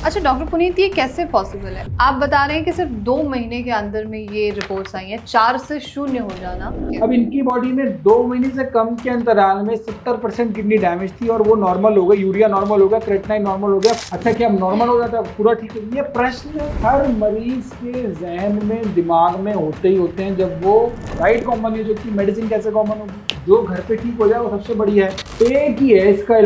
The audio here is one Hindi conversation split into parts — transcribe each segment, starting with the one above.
अच्छा डॉक्टर पुनीत, ये कैसे पॉसिबल है? आप बता रहे हैं कि सिर्फ 2 महीने के अंदर में ये रिपोर्ट्स आई हैं, 4 से 0 हो जाना। अब इनकी बॉडी में 2 महीने से कम के अंतराल में 70% किडनी डैमेज थी और वो नॉर्मल हो गई, यूरिया नॉर्मल हो गया, क्रेटिनाइन नॉर्मल हो गया। अच्छा क्या अब नॉर्मल हो जाता है पूरा ठीक है? ये प्रश्न हर मरीज के जहन में दिमाग में होते ही होते हैं जब वो राइट कॉमन है, जो कि मेडिसिन कैसे कॉमन होगी, जो घर पे ठीक हो जाए वो सबसे बड़ी है। एक ही है इसका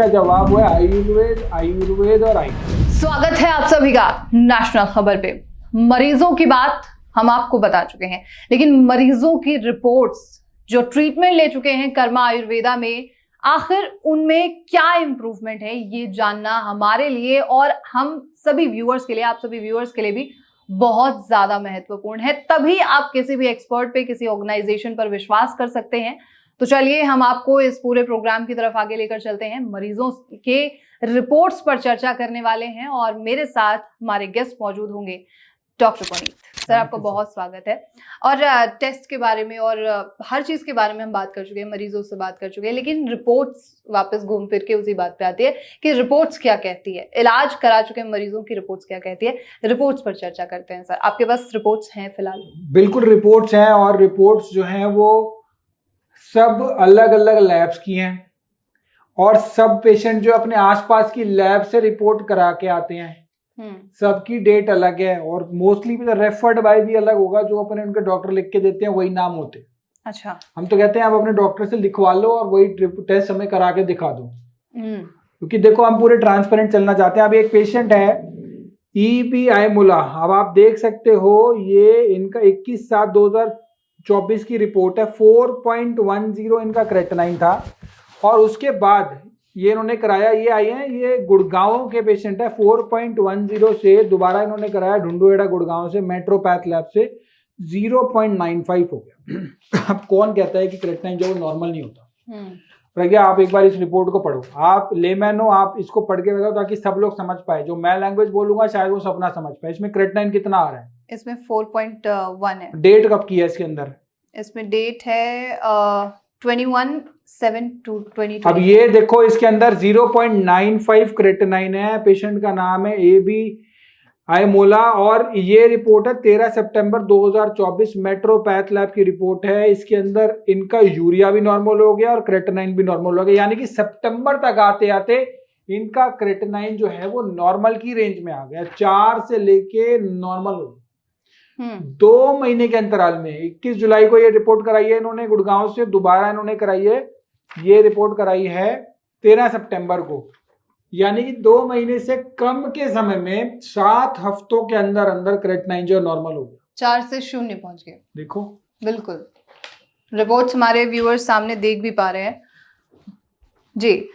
जवाब है आयुर्वेद, आयुर्वेद और आयुर्वेद। स्वागत है आप सभी का नेशनल खबर पे। मरीजों की बात हम आपको बता चुके हैं, लेकिन मरीजों की रिपोर्ट्स जो ट्रीटमेंट ले चुके हैं कर्मा आयुर्वेदा में, आखिर उनमें क्या इंप्रूवमेंट है, ये जानना हमारे लिए और हम सभी व्यूअर्स के लिए, आप सभी व्यूअर्स के लिए भी बहुत ज्यादा महत्वपूर्ण है। तभी आप किसी भी एक्सपर्ट पे, किसी ऑर्गेनाइजेशन पर विश्वास कर सकते हैं। तो चलिए हम आपको इस पूरे प्रोग्राम की तरफ आगे लेकर चलते हैं। मरीजों के रिपोर्ट्स पर चर्चा करने वाले हैं और मेरे साथ हमारे गेस्ट मौजूद होंगे डॉक्टर पुनीत सर। आपका बहुत स्वागत है। और टेस्ट के बारे में और हर चीज के बारे में हम बात कर चुके हैं, मरीजों से बात कर चुके हैं, लेकिन रिपोर्ट्स वापस घूम फिर के उसी बात पे आती है कि रिपोर्ट्स क्या कहती है। इलाज करा चुके मरीजों की रिपोर्ट्स क्या कहती है, रिपोर्ट्स पर चर्चा करते हैं। सर आपके पास रिपोर्ट्स हैं फिलहाल? बिल्कुल रिपोर्ट्स हैं, और रिपोर्ट्स जो हैं वो सब अलग अलग लैब्स की हैं और सब पेशेंट जो अपने आसपास की लैब से रिपोर्ट करा के आते हैं, सबकी डेट अलग है और मोस्टली भी रेफर्ड बाय भी अलग होगा। जो अपने उनके डॉक्टर लिख के देते हैं वही नाम होते हैं। अच्छा, हम तो कहते हैं आप अपने डॉक्टर से लिखवा लो और वही टेस्ट हमें करा के दिखा दो, क्योंकि देखो हम पूरे ट्रांसपेरेंट चलना चाहते हैं। अब एक पेशेंट है ईबी आयमुला, अब आप देख सकते हो ये इनका 21/7/2024 की रिपोर्ट है। 4.10 इनका क्रेटिनाइन था और उसके बाद ये इन्होंने कराया, ये आई है, ये गुड़गांव के पेशेंट है। 4.10 से दोबारा इन्होंने कराया ढूंढुएड़ा गुड़गांव से, मेट्रोपैथ लैब से, 0.95 हो गया। अब कौन कहता है कि क्रेटिनाइन जो नॉर्मल नहीं होता? प्रज्ञा आप एक बार इस रिपोर्ट को पढ़ो, आप लेमैन हो, आप इसको पढ़ के बताओ ताकि सब लोग समझ पाए। जो मैं लैंग्वेज बोलूंगा शायद वो सब ना समझ पाए। इसमें क्रेटिनाइन कितना आ रहा है? इसमें 4.1 है। डेट कब की है इसके अंदर? इसमें डेट है 21/7/2020। अब ये देखो इसके अंदर 0.95 क्रेटिनाइन है। पेशेंट का नाम है AB आयमोला और ये रिपोर्ट है 13 सितंबर 2024, मेट्रोपैथ लैब की रिपोर्ट है। इसके अंदर इनका यूरिया भी नॉर्मल हो गया और क्रेटिनाइन भी नॉर्मल हो गया, यानी कि सितंबर तक आते आते इनका क्रेटिनाइन जो है वो नॉर्मल की रेंज में आ गया। 4 से लेके नॉर्मल हो गया 2 महीने के अंतराल में। 21 जुलाई को ये रिपोर्ट कराई है इन्होंने गुड़गांव से, दोबारा इन्होंने कराई है, ये रिपोर्ट कराई है 13 सितंबर को, यानी कि 2 महीने से कम के समय में 7 हफ्तों के अंदर अंदर क्रेटिनाइन जो नॉर्मल हो गया, 4 से 0 पहुंच गए। देखो बिल्कुल रिपोर्ट्स हमारे व्यूअर्स सामने देख भी पा रहे हैं जी।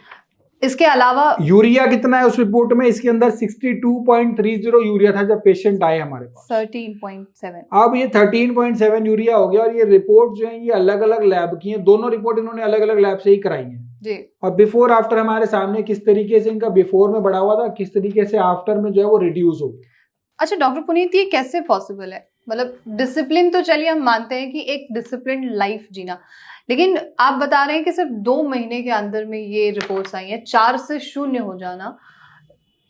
इसके अलावा यूरिया कितना है उस रिपोर्ट में? इसके अंदर 62.30 यूरिया था जब पेशेंट आए हमारे पास। 13.7। अब ये 13.7 यूरिया हो गया। और ये रिपोर्ट जो है ये अलग अलग लैब की हैं, दोनों रिपोर्ट इन्होंने अलग अलग लैब से ही कराई है जी। और बिफोर आफ्टर हमारे सामने किस तरीके से इनका बिफोर में बढ़ा हुआ था, किस तरीके से आफ्टर में जो है वो रिड्यूस हो गया। अच्छा डॉक्टर पुनीत, ये कैसे पॉसिबल है? मतलब डिसिप्लिन तो चलिए हम मानते हैं कि एक डिसिप्लिन लाइफ जीना, लेकिन आप बता रहे हैं कि सिर्फ 2 महीने के अंदर में ये रिपोर्ट्स आई हैं, 4 से 0 हो जाना,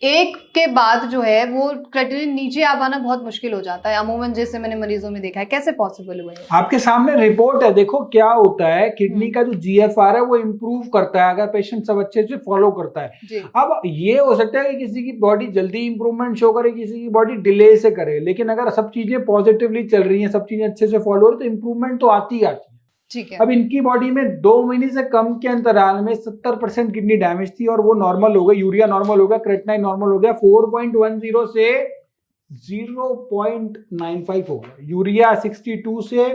एक के बाद जो है वो क्रेटिनिन नीचे आ पाना बहुत मुश्किल हो जाता है अमूमन, जैसे मैंने मरीजों में देखा है। कैसे पॉसिबल हुआ है? आपके सामने रिपोर्ट है, देखो क्या होता है। किडनी का जो GFR है वो इम्प्रूव करता है अगर पेशेंट सब अच्छे से फॉलो करता है। अब ये हो सकता है कि किसी की बॉडी जल्दी इंप्रूवमेंट शो करे, किसी की बॉडी डिले से करे, लेकिन अगर सब चीजें पॉजिटिवली चल रही है, सब चीजें अच्छे से फॉलो हो रही, तो इंप्रूवमेंट तो आती ही आती है। ठीक है। अब इनकी बॉडी में 2 महीने से कम के अंतराल में 70% किडनी डैमेज थी और वो नॉर्मल हो गई, यूरिया नॉर्मल हो गया, क्रेटिनाइन नॉर्मल हो गया। 4.10 से 0.95 हो गया, यूरिया 62 से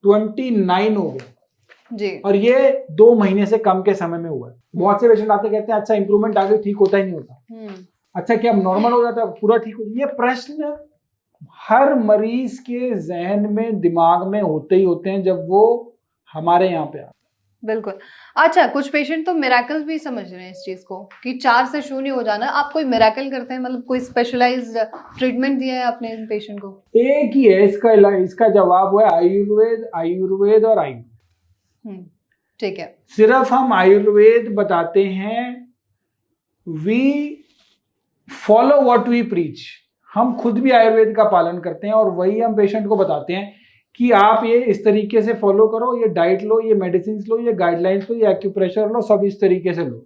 29 हो गया जी। और ये 2 महीने से कम के समय में हुआ है। बहुत से पेशेंट आते कहते हैं अच्छा इंप्रूवमेंट आगे ठीक होता ही नहीं होता। अच्छा क्या अब नॉर्मल हो जाता है पूरा ठीक हो? ये प्रश्न हर मरीज के जहन में दिमाग में होते ही होते हैं जब वो हमारे यहाँ पे। बिल्कुल। अच्छा कुछ पेशेंट तो मिरेकल भी समझ रहे हैं इस चीज को कि 4 से 0 हो जाना। आप कोई मिरेकल करते हैं, मतलब कोई स्पेशलाइज्ड ट्रीटमेंट दिया है आपने इन पेशेंट को? एक ही है इसका जवाब है आयुर्वेद, आयुर्वेद और आयुर्वेद। ठीक है। सिर्फ हम आयुर्वेद बताते हैं। We follow what we preach. हम खुद भी आयुर्वेद का पालन करते हैं और वही हम पेशेंट को बताते हैं कि आप ये इस तरीके से फॉलो करो, ये डाइट लो, ये मेडिसिन लो, ये गाइडलाइंस लो, ये एक्यूप्रेशर लो, सब इस तरीके से लो।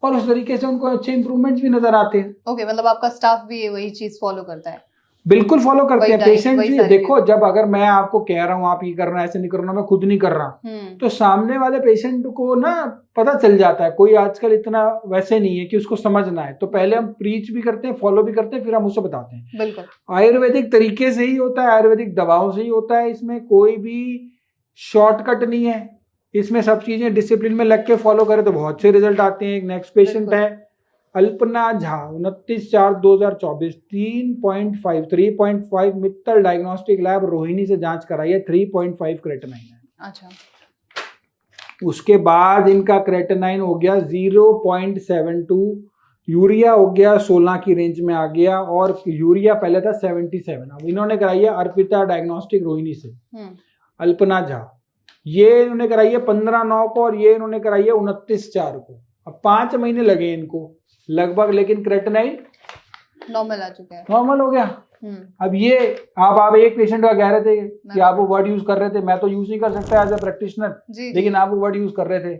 और उस तरीके से उनको अच्छे इंप्रूवमेंट्स भी नजर आते हैं। ओके, मतलब आपका स्टाफ भी वही चीज फॉलो करता है? बिल्कुल फॉलो करते हैं। पेशेंट भी वही देखो, जब अगर मैं आपको कह रहा हूँ आप ये करना, ऐसे नहीं करना, मैं खुद नहीं कर रहा, तो सामने वाले पेशेंट को ना पता चल जाता है। कोई आजकल इतना वैसे नहीं है कि उसको समझना है, तो पहले हम प्रीच भी करते हैं, फॉलो भी करते हैं, फिर हम उसे बताते हैं। बिल्कुल आयुर्वेदिक तरीके से ही होता है, आयुर्वेदिक दवाओं से ही होता है, इसमें कोई भी शॉर्टकट नहीं है। इसमें सब चीजें डिसिप्लिन में लग के फॉलो करें तो बहुत से रिजल्ट आते हैं। एक नेक्स्ट पेशेंट है अल्पना झा, 29/4/2024, 3.5 मित्तल डायग्नोस्टिक लैब रोहिणी से जांच कराई है, 3.5 क्रेटेनाइन है। अच्छा, उसके बाद इनका क्रेटेनाइन हो गया 0.72, यूरिया हो गया 16 की रेंज में आ गया, और यूरिया पहले था 77। अब इन्होंने कराई है अर्पिता डायग्नोस्टिक रोहिणी से, अल्पना झा। ये इन्होंने कराई है 15/9 को, और ये इन्होंने कराई है 29/4 को। अब 5 महीने लगे इनको लगभग, लेकिन क्रेटेनाइन नॉर्मल आ चुका है, नॉर्मल हो गया। अब ये आप एक पेशेंट का कह रहे थे कि आप वो वर्ड यूज कर रहे थे, मैं तो यूज नहीं कर सकता एज ए प्रैक्टिशनर, लेकिन आप वो वर्ड यूज कर रहे थे।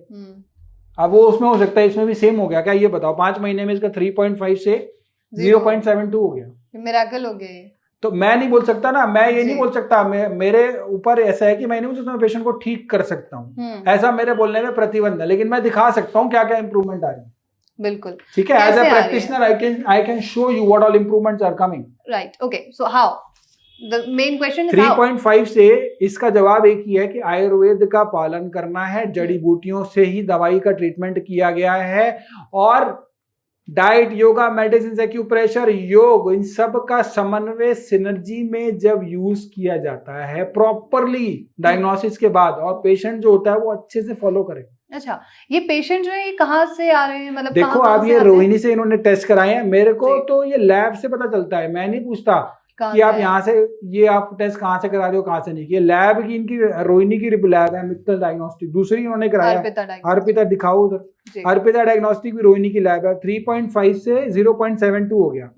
अब वो उसमें हो सकता है, इसमें भी सेम हो गया क्या? ये बताओ, 5 महीने में इसका 3.5 से 0.72 हो गया, मिरेकल हो गया। तो मैं नहीं बोल सकता ना, मैं ये नहीं बोल सकता, मेरे ऊपर ऐसा है कि मैं नहीं बोल सकता मैं पेशेंट को ठीक कर सकता हूँ, ऐसा मेरे बोलने में प्रतिबंध है, लेकिन मैं दिखा सकता हूँ क्या क्या इंप्रूवमेंट आ रही है। बिल्कुल, ठीक है, as a practitioner I can show you what all improvements are coming. Right, okay, so how the main question is 3.5 से इसका जवाब एक ही है कि आयुर्वेद का पालन करना है, जड़ी बूटियों से ही दवाई का ट्रीटमेंट किया गया है, और डाइट, योगा, मेडिसिन, एक्यूप्रेशर, योग, इन सब का समन्वय सिनर्जी में जब यूज किया जाता है प्रॉपरली डायग्नोसिस के बाद, और पेशेंट जो होता है वो अच्छे से फॉलो करे। अच्छा, ये पेशेंट जो है ये कहाँ से आ रहे हैं? मतलब देखो आप ये रोहिणी से इन्होंने टेस्ट कराए हैं, मेरे को तो ये लैब से पता चलता है, मैं नहीं पूछता कि आप यहाँ से ये आप टेस्ट कहाँ से करा रहे हो, कहाँ से नहीं किए। लैब की इनकी रोहिणी की लैब है, मित्तल डायग्नोस्टिक। दूसरी इन्होंने कराया अर्पिता, दिखाओ उधर, अर्पिता डायग्नोस्टिक भी रोहिणी की लैब है। 3.5 से 0.72 हो गया,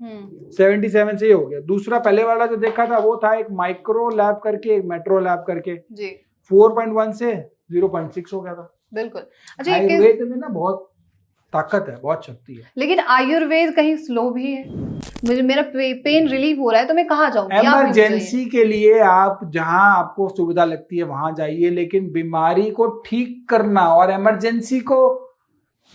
77 से ये हो गया। दूसरा पहले वाला जो देखा था वो था एक माइक्रो लैब करके, एक मेट्रो लैब करके, 4.1 से 0.6 हो गया था। बिल्कुल। अच्छा, आयुर्वेद में ना बहुत ताकत है, बहुत शक्ति है, लेकिन आयुर्वेद कहीं स्लो भी है। मुझे मेरा पेन रिलीव हो रहा है तो मैं कहाँ जाऊँ? इमरजेंसी के लिए आप जहां आपको सुविधा लगती है वहां जाइए, लेकिन बीमारी को ठीक करना और इमरजेंसी को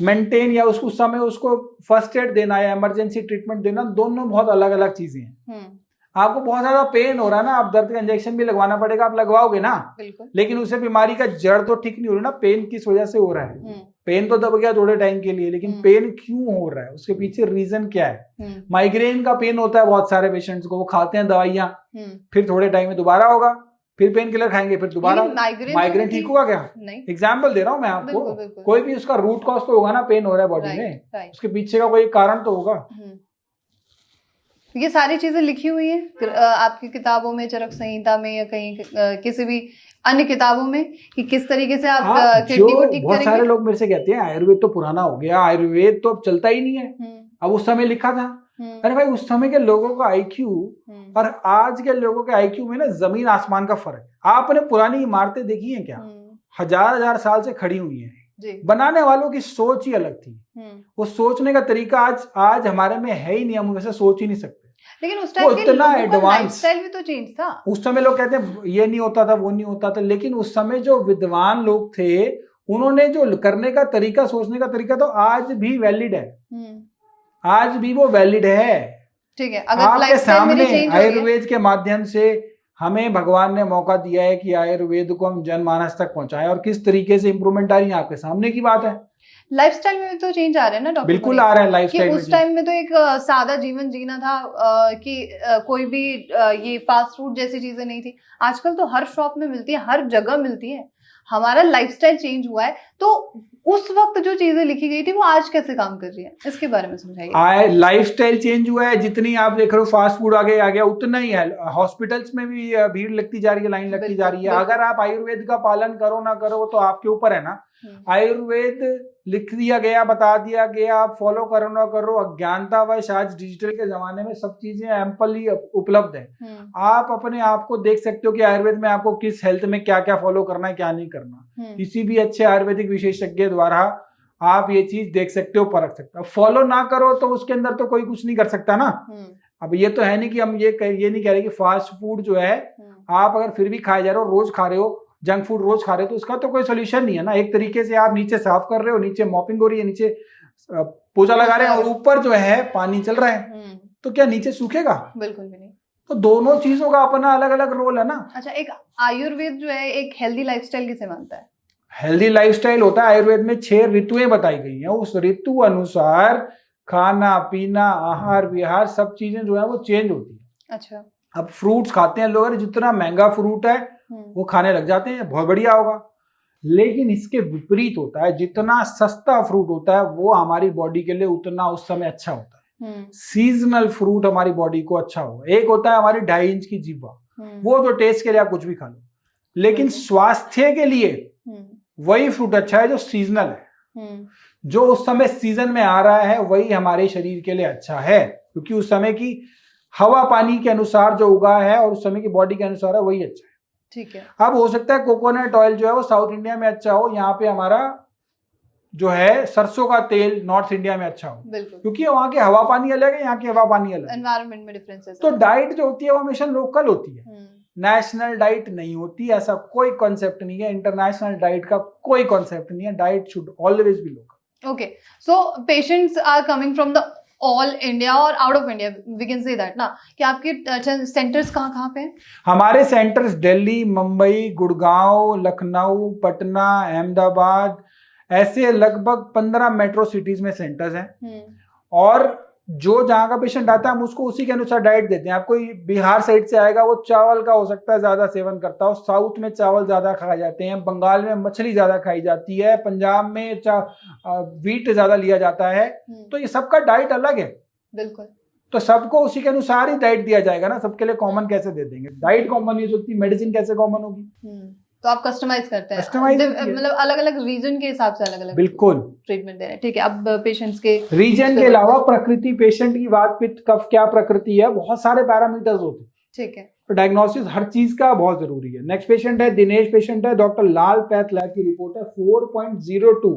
मेंटेन या उसको समय उसको फर्स्ट एड देना या इमरजेंसी ट्रीटमेंट देना, दोनों बहुत अलग अलग चीजें हैं। आपको बहुत ज्यादा पेन हो रहा है ना, आप दर्द का इंजेक्शन भी लगवाना पड़ेगा, आप लगवाओगे ना, लेकिन उससे बीमारी का जड़ तो ठीक नहीं हो रहा ना। पेन किस वजह से हो रहा है? पेन तो दब गया थोड़े टाइम के लिए, लेकिन पेन क्यों हो रहा है, उसके पीछे रीजन क्या है? माइग्रेन का पेन होता है बहुत सारे पेशेंट्स को, वो खाते हैं दवाइयां, फिर थोड़े टाइम में दोबारा होगा, फिर पेन किलर खाएंगे, फिर दोबारा। माइग्रेन ठीक हुआ क्या? एग्जाम्पल दे रहा हूं मैं आपको। कोई भी उसका रूट कॉज तो होगा ना, पेन हो रहा है बॉडी में, उसके पीछे का कोई कारण तो होगा। ये सारी चीजें लिखी हुई है आपकी किताबों में, चरक संहिता में या कहीं किसी भी अन्य किताबों में, कि किस तरीके से आप किडनी को ठीक करेंगे? बहुत सारे लोग मेरे से कहते हैं आयुर्वेद तो पुराना हो गया, आयुर्वेद तो अब चलता ही नहीं है। अब उस समय लिखा था, अरे भाई उस समय के लोगों का आईक्यू और आज के लोगों के आईक्यू में ना जमीन आसमान का फर्क है। आपने पुरानी इमारतें देखी हैं क्या? हजार साल से खड़ी हुई हैं। बनाने वालों की सोच ही अलग थी, वो सोचने का तरीका आज हमारे में है ही नहीं, हम वैसे सोच ही नहीं सकते। लेकिन उस टाइम इतना एडवांस लाइफस्टाइल भी तो चेंज था। उस समय लोग कहते हैं ये नहीं होता था, वो नहीं होता था, लेकिन उस समय जो विद्वान लोग थे उन्होंने जो करने का तरीका, सोचने का तरीका तो आज भी वैलिड है, आज भी वो वैलिड है। ठीक है, अगर आपके सामने आयुर्वेद के माध्यम से हमें भगवान ने मौका दिया है कि आयुर्वेद को हम जनमानस तक पहुंचाएं, और किस तरीके से इंप्रूवमेंट आ रही है आपके सामने की बात है। लाइफस्टाइल में तो चेंज आ रहा है ना डॉक्टर? बिल्कुल आ रहा है लाइफस्टाइल में। उस टाइम में तो एक सादा जीवन जीना था, कि कोई भी ये फास्ट फूड जैसी चीजें नहीं थी। आजकल तो हर शॉप में मिलती है, हर जगह मिलती है। हमारा लाइफस्टाइल चेंज हुआ है, तो उस वक्त जो चीजें लिखी गई थी वो आज कैसे काम कर रही है, इसके बारे में समझाइए। लाइफस्टाइल चेंज हुआ है, जितनी आप देख रहे हो फास्ट फूड आगे आ गया, उतना ही है। हॉस्पिटल्स में भी भीड़ लगती जा रही है, लाइन लगती जा रही है। अगर आप आयुर्वेद का पालन करो ना करो तो आपके ऊपर है ना, आयुर्वेद लिख दिया गया, बता दिया गया, आप फॉलो करो ना करो, अज्ञानतावश आज डिजिटल के जमाने में सब चीजें एम्पली उपलब्ध है। आप अपने आप को देख सकते हो कि आयुर्वेद में आपको किस हेल्थ में क्या क्या फॉलो करना है, क्या नहीं करना। किसी भी अच्छे आयुर्वेदिक विशेषज्ञ द्वारा आप ये चीज देख सकते हो, परख सकते हो। फॉलो ना करो तो उसके अंदर तो कोई कुछ नहीं कर सकता ना। अब ये तो है नहीं कि हम ये नहीं कह रहे कि फास्ट फूड जो है आप अगर फिर भी खाए जा रहे हो, रोज खा रहे हो, जंक फूड रोज खा रहे हो, तो उसका तो कोई सोल्यूशन नहीं है ना। एक तरीके से आप नीचे साफ कर रहे हो, नीचे मॉपिंग हो रही है, नीचे पोछा लगा रहे हैं और ऊपर जो है पानी चल रहा है, तो क्या नीचे सूखेगा? बिल्कुल भी नहीं। तो दोनों चीजों का अपना अलग अलग रोल है ना। अच्छा, एक आयुर्वेद जो है एक हेल्दी लाइफस्टाइल किसे मानता है? हेल्दी लाइफस्टाइल होता है, आयुर्वेद में 6 ऋतुएं बताई गई हैं, उस ऋतु अनुसार खाना पीना आहार विहार सब चीजें जो है वो चेंज होती है। अच्छा, अब फ्रूट्स खाते हैं लोग, जितना महंगा फ्रूट है वो खाने लग जाते हैं, बहुत बढ़िया होगा। लेकिन इसके विपरीत होता है, जितना सस्ता फ्रूट होता है वो हमारी बॉडी के लिए उतना उस समय अच्छा होता है। सीजनल फ्रूट हमारी बॉडी को अच्छा होगा। एक होता है हमारी 2.5 इंच की जीवा, वो तो टेस्ट के लिए आप कुछ भी खा लो, लेकिन स्वास्थ्य के लिए वही फ्रूट अच्छा है जो सीजनल है। जो उस समय सीजन में आ रहा है वही हमारे शरीर के लिए अच्छा है, क्योंकि उस समय की हवा पानी के अनुसार जो उगा है और उस समय की बॉडी के अनुसार है वही अच्छा है। ठीक है। अब हो सकता है कोकोनट ऑयल जो है वो साउथ इंडिया में अच्छा हो, यहाँ पे हमारा जो है सरसों का तेल नॉर्थ इंडिया में अच्छा हो, क्योंकि वहाँ की हवा पानी अलग है, यहाँ की हवा पानी अलग है, एनवायरनमेंट में डिफरेंसेस। तो डाइट जो होती है वो हमेशा लोकल होती है, नेशनल डाइट नहीं होती। ऐसा कोई कॉन्सेप्ट नहीं है, इंटरनेशनल डाइट का कोई कॉन्सेप्ट नहीं है। Diet should always be local. Okay, so patients are coming from the all India और out of India, we can say that ना, कि आपके सेंटर्स कहाँ पे हैं? हमारे सेंटर्स दिल्ली, मुंबई, गुड़गांव, लखनऊ, पटना, अहमदाबाद, ऐसे लगभग 15 मेट्रो सिटीज में सेंटर्स हैं। और जो जहाँ का पेशेंट आता है हम उसको उसी के अनुसार डाइट देते हैं। आप कोई बिहार साइड से आएगा, वो चावल का हो सकता है ज्यादा सेवन करता हो, साउथ में चावल ज्यादा खाए जाते हैं, बंगाल में मछली ज्यादा खाई जाती है, पंजाब में वीट ज्यादा लिया जाता है, तो ये सबका डाइट अलग है। बिल्कुल, तो सबको उसी के अनुसार ही डाइट दिया जाएगा ना, सबके लिए कॉमन कैसे दे देंगे? डाइट कॉमन यूज होती है, मेडिसिन कैसे कॉमन होगी? तो आप कस्टमाइज करते हैं, मतलब अलग अलग रीजन के हिसाब से अलग अलग बिल्कुल ट्रीटमेंट दे रहे हैं। ठीक है, अब पेशेंट्स के रीजन के अलावा प्रकृति, पेशेंट की वात पित्त कफ क्या प्रकृति है, बहुत सारे पैरामीटर्स होते हैं। ठीक है, तो डायग्नोसिस हर चीज का बहुत जरूरी है। नेक्स्ट पेशेंट है दिनेश, पेशेंट है डॉक्टर लाल पैथ लैब की रिपोर्ट है, 4.02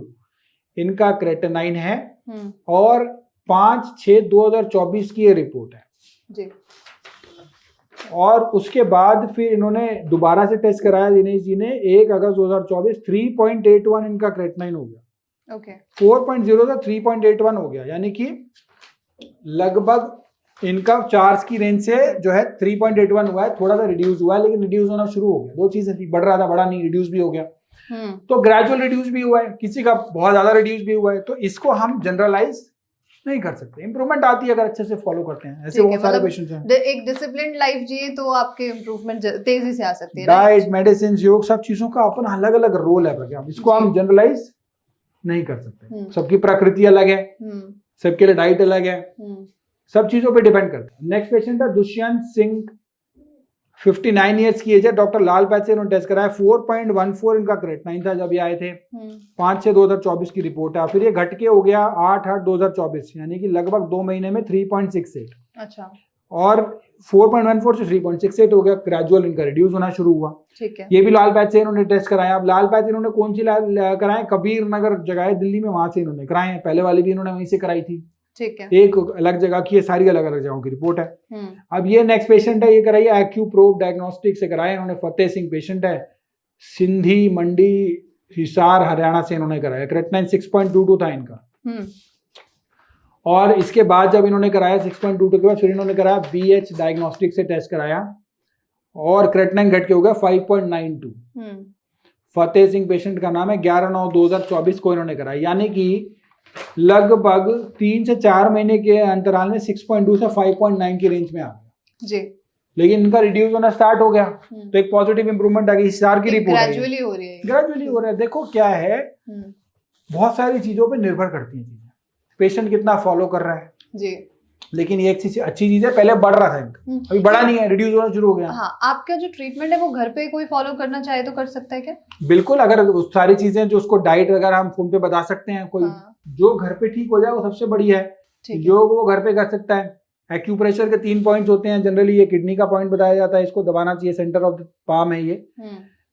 इनका क्रेटेनाइन है और 5/6/2024 की ये रिपोर्ट है जी। और उसके बाद फिर इन्होंने दोबारा से टेस्ट कराया दिनेश जी ने 1 अगस्त 2024, 3.81 इनका क्रेटेनाइन हो गया। ओके, 4.0 था 3.81 हो गया, यानी कि लगभग इनका चार्ज की रेंज से जो है 3.81 हुआ है, थोड़ा सा रिड्यूस हुआ है, लेकिन रिड्यूस होना शुरू हो गया। दो चीजें थी, बढ़ रहा था, बढ़ा नहीं, रिड्यूस भी हो गया। तो ग्रेजुअल रिड्यूस भी हुआ है, किसी का बहुत ज्यादा रिड्यूस भी हुआ है, तो इसको हम जनरलाइज नहीं कर सकते। इंप्रूवमेंट आती है अगर अच्छे से फॉलो करते हैं, ऐसे बहुत सारे पेशेंट्स हैं। एक डिसिप्लिन्ड लाइफ जिए तो आपके इंप्रूवमेंट तेजी से आ सकती है। डाइट, मेडिसिन, योग, सब चीजों का अपना अलग अलग रोल है भैया, इसको हम जनरलाइज नहीं कर सकते। सबकी प्रकृति अलग है, सबके लिए डाइट अलग है, सब चीजों पे डिपेंड करता है। नेक्स्ट पेशेंट है दुष्यंत सिंह, 59 ईयर्स की एज है, डॉक्टर लाल पैथ से इन्होंने टेस्ट कराया, 4.14 इनका क्रेटेनाइन था जब ये आए थे, 5/6/2024 की रिपोर्ट है। फिर ये घट के हो गया 8/8/2024, यानी कि लगभग 2 महीने में 3.68। अच्छा, और 4.14 से 3.68 हो गया, ग्रेजुअल इनका रिड्यूस होना शुरू हुआ। ठीक है, ये भी लाल पैथ से इन्होंने टेस्ट कराया। अब लाल पैथ इन्होंने कौन सी कराए? कबीर नगर जगह है दिल्ली में, वहां से इन्होंने कराए हैं, पहले वाली भी इन्होंने वहीं से कराई थी। ठीक है, एक अलग जगह की है, सारी अलग अलग जगहों की रिपोर्ट है। अब ये नेक्स्ट पेशेंट है, ये कराइए एक्यू प्रोब डायग्नोस्टिक से कराया इन्होंने, फतेह सिंह पेशेंट है, सिंधी मंडी हिसार हरियाणा से इन्होंने कराया, क्रेटेनाइन 6.22 था इनका। और इसके बाद जब इन्होंने कराया 6.22 के बाद फिर इन्होंने कराया BH डायग्नोस्टिक से टेस्ट कराया और क्रेटेनाइन घट के हो गया 5.92। फतेह सिंह पेशेंट का नाम है, 11/9/2024 को इन्होंने कराया, यानी कि लगभग 3 से 4 महीने के अंतराल में 6.2 से 5.9 की रेंज में आ गया जी। लेकिन इनका रिड्यूस होना स्टार्ट हो गया, तो एक पॉजिटिव इंप्रूवमेंट आ गई। हिसार की रिपोर्ट ग्रेजुअली हो रही है, ग्रेजुअली हो रहा है। देखो क्या है, बहुत सारी चीजों पे निर्भर करती है चीजें, पेशेंट कितना फॉलो कर रहा है जी, लेकिन ये एक चीज अच्छी चीज है, पहले बढ़ रहा था इनका, अभी बढ़ा नहीं है, रिड्यूस होना शुरू हो गया। हाँ, आपका जो ट्रीटमेंट है वो घर पे कोई फॉलो करना चाहे तो कर सकता है क्या? बिल्कुल, अगर सारी चीजें जो उसको डाइट वगैरह हम फोन पे बता सकते हैं, कोई जो घर पे ठीक हो जाए वो सबसे बढ़िया है। योग वो घर पे कर सकता है। एक्यूप्रेशर के 3 पॉइंट्स होते हैं जनरली, ये किडनी का पॉइंट बताया जाता है, इसको दबाना चाहिए, सेंटर ऑफ द पाम है ये,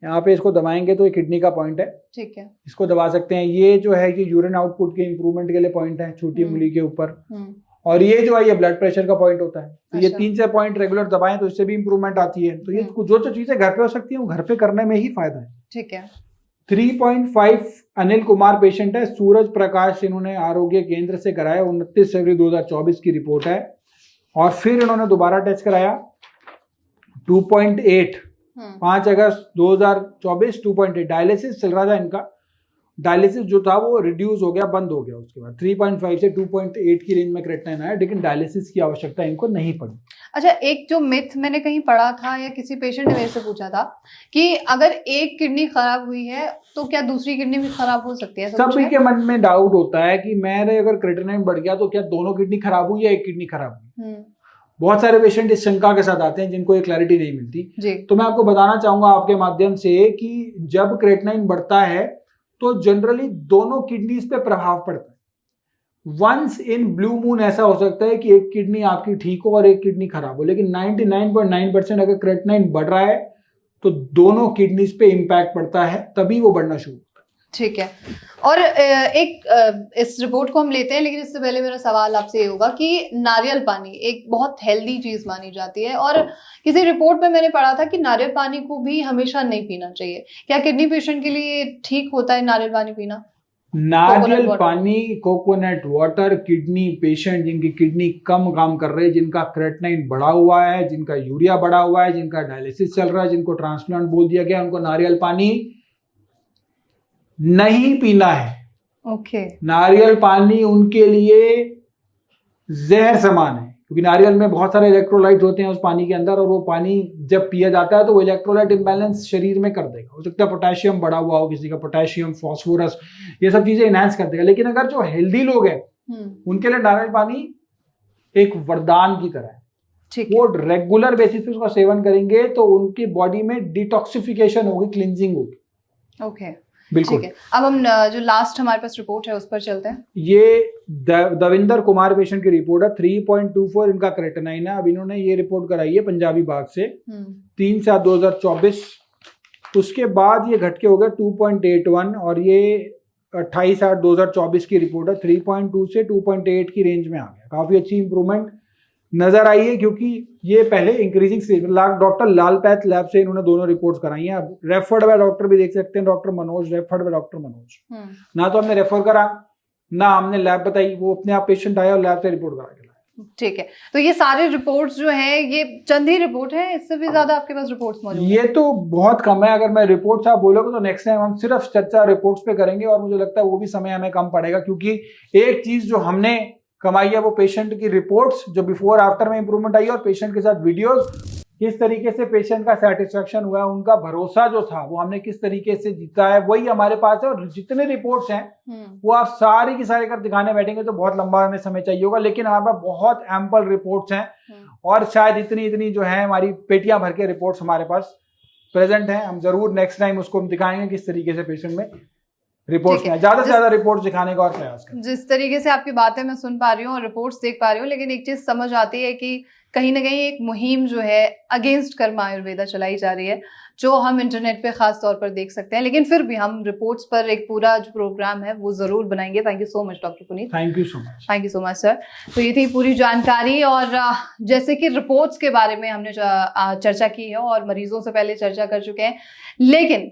यहाँ पे इसको दबाएंगे तो ये किडनी का पॉइंट है, ठीक है, इसको दबा सकते हैं। ये जो है कि यूरिन आउटपुट के इंप्रूवमेंट के लिए पॉइंट है, छोटी उंगली के ऊपर। और ये जो है ये ब्लड प्रेशर का पॉइंट होता है। तो ये 3 से पॉइंट रेगुलर दबाएं तो इससे भी इंप्रूवमेंट आती है। तो ये जो चीजें घर पे हो सकती है वो घर पे करने में ही फायदा है। ठीक है। 3.5 अनिल कुमार पेशेंट है, सूरज प्रकाश, इन्होंने आरोग्य केंद्र से कराया, 29 फरवरी 2024 की रिपोर्ट है। और फिर इन्होंने दोबारा टेस्ट कराया 2.8 5 अगस्त 2024 2.8 डायलिसिस चल रहा था इनका। डायलिसिस जो था वो रिड्यूस हो गया, बंद हो गया। उसके बाद 3.5 से 2.8 की रेंज में क्रेटिनाइन आया, लेकिन डायलिसिस की आवश्यकता इनको नहीं पड़ी। अच्छा, एक जो मिथ मैंने कहीं पढ़ा था या किसी पेशेंट ने मेरे से पूछा था कि अगर एक किडनी खराब हुई है तो क्या दूसरी किडनी भी खराब हो सकती है? सभी के मन में डाउट होता है कि मेरे अगर क्रेटिनाइन बढ़ गया तो क्या दोनों किडनी खराब हुई या एक किडनी खराब हुई। बहुत सारे पेशेंट इस शंका के साथ आते हैं जिनको ये क्लैरिटी नहीं मिलती। तो मैं आपको बताना चाहूंगा आपके माध्यम से कि जब क्रेटिनाइन बढ़ता है तो जनरली दोनों किडनीज पे प्रभाव पड़ता है। वंस इन ब्लू मून ऐसा हो सकता है कि एक किडनी आपकी ठीक हो और एक किडनी खराब हो, लेकिन 99.9% अगर क्रेटिनाइन बढ़ रहा है तो दोनों किडनीज पे इंपैक्ट पड़ता है, तभी वो बढ़ना शुरू होता है। ठीक है। और एक इस रिपोर्ट को हम लेते हैं, लेकिन इससे पहले मेरा सवाल आपसे ये होगा कि नारियल पानी एक बहुत हेल्दी चीज मानी जाती है और किसी रिपोर्ट में मैंने पढ़ा था कि नारियल पानी को भी हमेशा नहीं पीना चाहिए। क्या किडनी पेशेंट के लिए ठीक होता है नारियल पानी पीना? नारियल पानी, कोकोनट वाटर, किडनी पेशेंट जिनकी किडनी कम काम कर रहे हैं, जिनका क्रेटिनाइन बढ़ा हुआ है, जिनका यूरिया बढ़ा हुआ है, जिनका डायलिसिस चल रहा है, जिनको ट्रांसप्लांट बोल दिया गया, उनको नारियल पानी नहीं पीना है। ओके। नारियल पानी उनके लिए जहर समान है, क्योंकि नारियल में बहुत सारे इलेक्ट्रोलाइट होते हैं उस पानी के अंदर, और वो पानी जब पिया जाता है तो वो इलेक्ट्रोलाइट इम्बैलेंस शरीर में कर देगा। हो सकता है पोटेशियम बढ़ा हुआ हो किसी का, पोटेशियम, फास्फोरस, ये सब चीजें इनहैंस कर देगा। लेकिन अगर जो हेल्दी लोग हैं उनके लिए नारियल पानी एक वरदान की तरह है। वो रेगुलर बेसिस पे उसका सेवन करेंगे तो उनकी बॉडी में डिटॉक्सिफिकेशन होगी, क्लींजिंग होगी। ओके, ठीक है। अब हम जो लास्ट हमारे पास रिपोर्ट है उस पर चलते हैं। ये दविंदर कुमार पेशेंट की रिपोर्ट है, 3.24 इनका क्रेटिनाइन है। अब इन्होंने ये रिपोर्ट कराई है पंजाबी बाग से 3/7/2024। उसके बाद ये घट के हो गया 2.81 और ये 28/8/2024 की रिपोर्ट है, 3.2 से 2.8 की रेंज में आ गया। काफी अच्छी इंप्रूवमेंट नजर आई है, क्योंकि ये पहले इंक्रीजिंग स्टेज में डॉक्टर लाल पैथ लैब से इन्होंने दोनों रिपोर्ट्स कराई हैं। अब रेफर्ड बाय डॉक्टर भी देख सकते हैं, doctor Manoj, referred by doctor Manoj. ना तो हमने रेफर करा ना हमने लैब बताई, वो अपने आप पेशेंट आया और लैब से रिपोर्ट करा के लाया। ठीक है। तो ये सारे रिपोर्ट्स जो हैं ये चंद ही रिपोर्ट है, इससे भी ज्यादा आपके पास रिपोर्ट्स मौजूद है? ये तो बहुत कम है। अगर मैं रिपोर्ट्स आप बोलोगे तो नेक्स्ट टाइम हम सिर्फ चर्चा रिपोर्ट्स पे करेंगे, और मुझे लगता है वो भी समय हमें कम पड़ेगा, क्योंकि एक चीज जो हमने कमाई है वो पेशेंट की रिपोर्ट्स जो बिफोर आफ्टर में इंप्रूवमेंट आई है, और पेशेंट के साथ वीडियोस, किस तरीके से पेशेंट का सेटिस्फेक्शन हुआ है, उनका भरोसा जो था वो हमने किस तरीके से जीता है, वही हमारे पास है। और जितने रिपोर्ट्स हैं वो आप सारी की सारी कर दिखाने बैठेंगे तो बहुत लंबा हमें समय चाहिए होगा, लेकिन हमारे पास बहुत एम्पल रिपोर्ट्स हैं और शायद इतनी जो है हमारी पेटियां भर के रिपोर्ट्स हमारे पास प्रेजेंट हैं। हम जरूर नेक्स्ट टाइम उसको हम दिखाएंगे किस तरीके से पेशेंट में रिपोर्ट्स में ज्यादा से ज्यादा रिपोर्ट्स दिखाने का और प्रयास करें। जिस तरीके से आपकी बातें मैं सुन पा रही हूँ और रिपोर्ट्स देख पा रही हूँ, लेकिन एक चीज समझ आती है कि कहीं ना कहीं एक मुहिम जो है अगेंस्ट कर्मा आयुर्वेदा चलाई जा रही है, जो हम इंटरनेट पे खास तौर पर देख सकते हैं, लेकिन फिर भी हम रिपोर्ट्स पर एक पूरा जो प्रोग्राम है वो जरूर बनाएंगे। Thank you so much doctor Puneet. Thank you so much. Thank you so much sir. तो ये थी पूरी जानकारी, और जैसे कि रिपोर्ट्स के बारे में हमने चर्चा की है और मरीजों से पहले चर्चा कर चुके हैं, लेकिन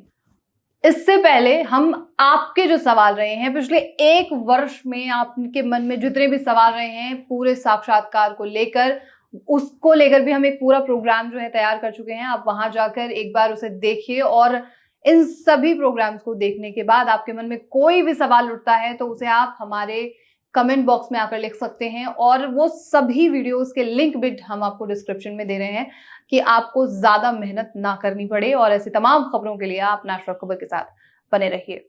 इससे पहले हम आपके जो सवाल रहे हैं पिछले 1 वर्ष में, आपके मन में जितने भी सवाल रहे हैं पूरे साक्षात्कार को लेकर, उसको लेकर भी हम एक पूरा प्रोग्राम जो है तैयार कर चुके हैं। आप वहां जाकर एक बार उसे देखिए, और इन सभी प्रोग्राम्स को देखने के बाद आपके मन में कोई भी सवाल उठता है तो उसे आप हमारे कमेंट बॉक्स में आकर लिख सकते हैं, और वो सभी वीडियोस के लिंक भी हम आपको डिस्क्रिप्शन में दे रहे हैं कि आपको ज्यादा मेहनत ना करनी पड़े। और ऐसी तमाम खबरों के लिए आप नेशनल खबर के साथ बने रहिए।